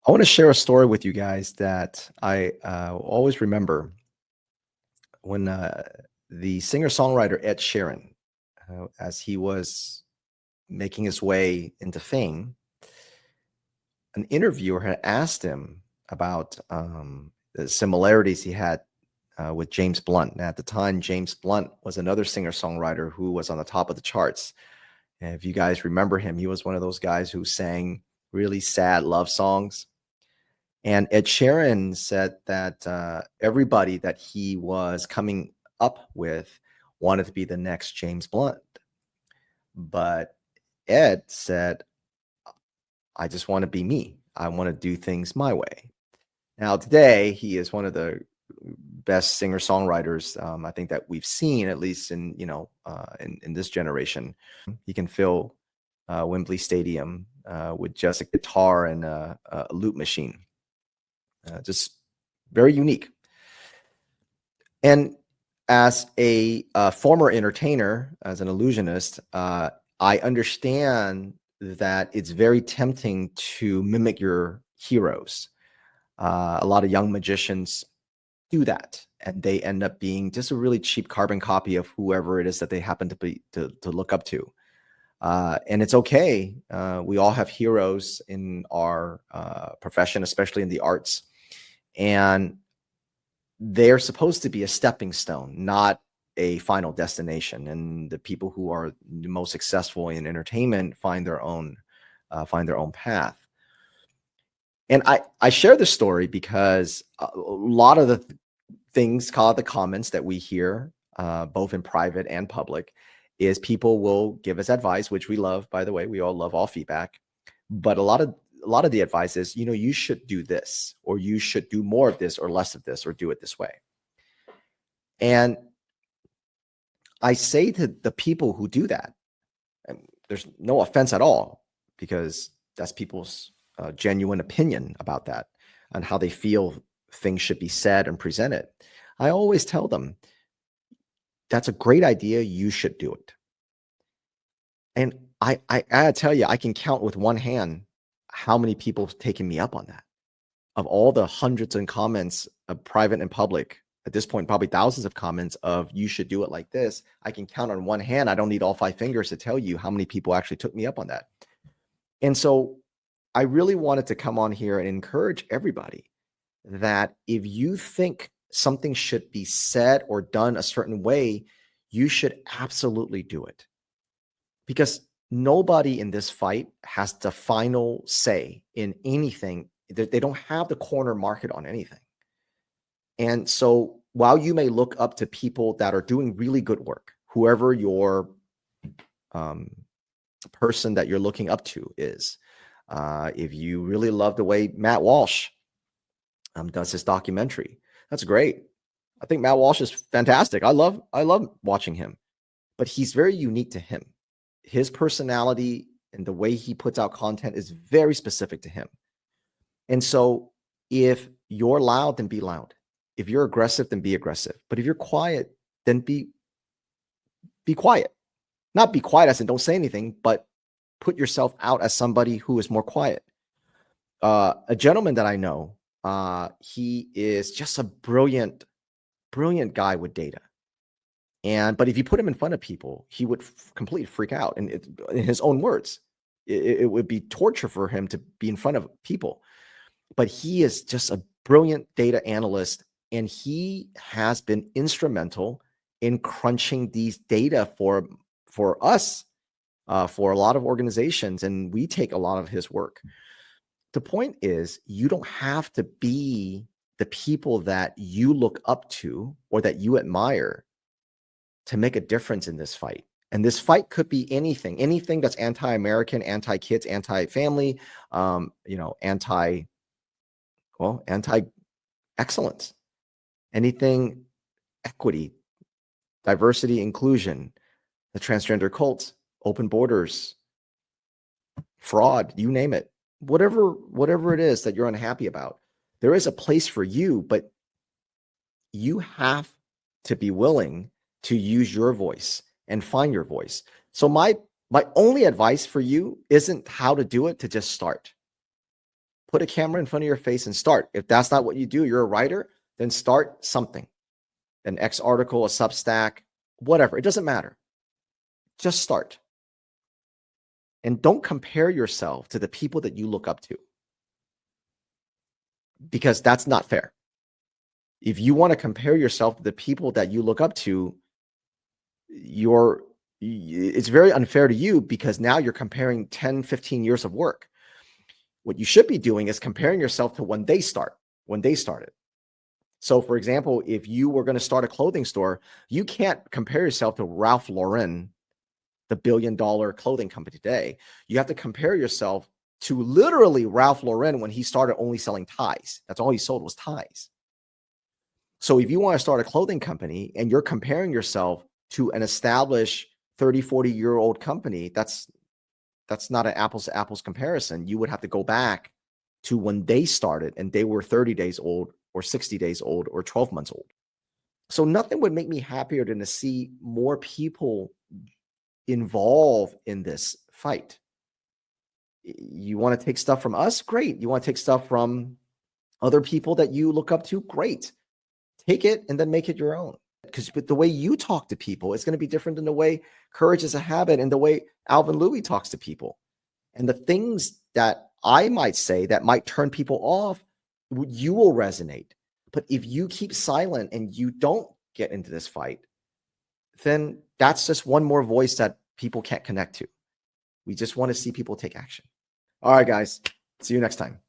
I want to share a story with you guys that I always remember when the singer-songwriter Ed Sheeran, as he was making his way into fame, an interviewer had asked him about the similarities he had with James Blunt. Now, at the time, James Blunt was another singer-songwriter who was on the top of the charts. And if you guys remember him, he was one of those guys who sang really sad love songs. And Ed Sheeran said that everybody that he was coming up with wanted to be the next James Blunt. But Ed said, I just want to be me. I want to do things my way. Now, today, he is one of the best singer-songwriters I think that we've seen, at least in this generation. He can fill Wembley Stadium with just a guitar and a loop machine. Just very unique. And as a former entertainer, as an illusionist, I understand that it's very tempting to mimic your heroes. A lot of young magicians do that, and they end up being just a really cheap carbon copy of whoever it is that they happen to look up to. And it's okay. We all have heroes in our profession, especially in the arts. And they're supposed to be a stepping stone, not a final destination. And the people who are the most successful in entertainment find their own path. And I share this story because a lot of the things, call it the comments that we hear, both in private and public, is people will give us advice, which we love, by the way. We all love all feedback. But a lot of the advice is, you should do this, or you should do more of this or less of this, or do it this way. And I say to the people who do that, and there's no offense at all, because that's people's genuine opinion about that and how they feel things should be said and presented. I always tell them, that's a great idea. You should do it. And I tell you, I can count with one hand how many people have taken me up on that. Of all the hundreds of comments of private and public, at this point, probably thousands of comments of you should do it like this, I can count on one hand. I don't need all 5 fingers to tell you how many people actually took me up on that. And so I really wanted to come on here and encourage everybody that if you think something should be said or done a certain way, you should absolutely do it. Because nobody in this fight has the final say in anything. They don't have the corner market on anything. And so while you may look up to people that are doing really good work, whoever your person that you're looking up to is, if you really love the way Matt Walsh does his documentary, that's great. I think Matt Walsh is fantastic. I love watching him, but he's very unique to him. His personality and the way he puts out content is very specific to him. And so if you're loud, then be loud. If you're aggressive, then be aggressive. But if you're quiet, then be quiet. Not be quiet as in don't say anything, but put yourself out as somebody who is more quiet. A gentleman that I know, he is just a brilliant guy with data. But if you put him in front of people, he would completely freak out. And in his own words, it would be torture for him to be in front of people. But he is just a brilliant data analyst, and he has been instrumental in crunching these data for us, for a lot of organizations, and we take a lot of his work. The point is, you don't have to be the people that you look up to or that you admire to make a difference in this fight. And this fight could be anything that's anti-American, anti-kids, anti-family, anti-excellence, anything equity, diversity, inclusion, the transgender cult, open borders, fraud, you name it, whatever it is that you're unhappy about, there is a place for you, but you have to be willing to use your voice and find your voice. So my only advice for you isn't how to do it, to just start. Put a camera in front of your face and start. If that's not what you do, you're a writer, then start something. An X article, a Substack, whatever. It doesn't matter. Just start. And don't compare yourself to the people that you look up to, because that's not fair. If you want to compare yourself to the people that you look up to, it's very unfair to you, because now you're comparing 10, 15 years of work. What you should be doing is comparing yourself to when they started. So for example, if you were going to start a clothing store, you can't compare yourself to Ralph Lauren, the billion-dollar clothing company today. You have to compare yourself to literally Ralph Lauren when he started only selling ties. That's all he sold was ties. So if you want to start a clothing company and you're comparing yourself to an established 30, 40-year-old company, that's not an apples to apples comparison. You would have to go back to when they started and they were 30 days old or 60 days old or 12 months old. So nothing would make me happier than to see more people involved in this fight. You want to take stuff from us? Great. You want to take stuff from other people that you look up to? Great. Take it and then make it your own. Because the way you talk to people is going to be different than the way Courage is a Habit and the way Alvin Louis talks to people. And the things that I might say that might turn people off, you will resonate. But if you keep silent and you don't get into this fight, then that's just one more voice that people can't connect to. We just want to see people take action. All right, guys. See you next time.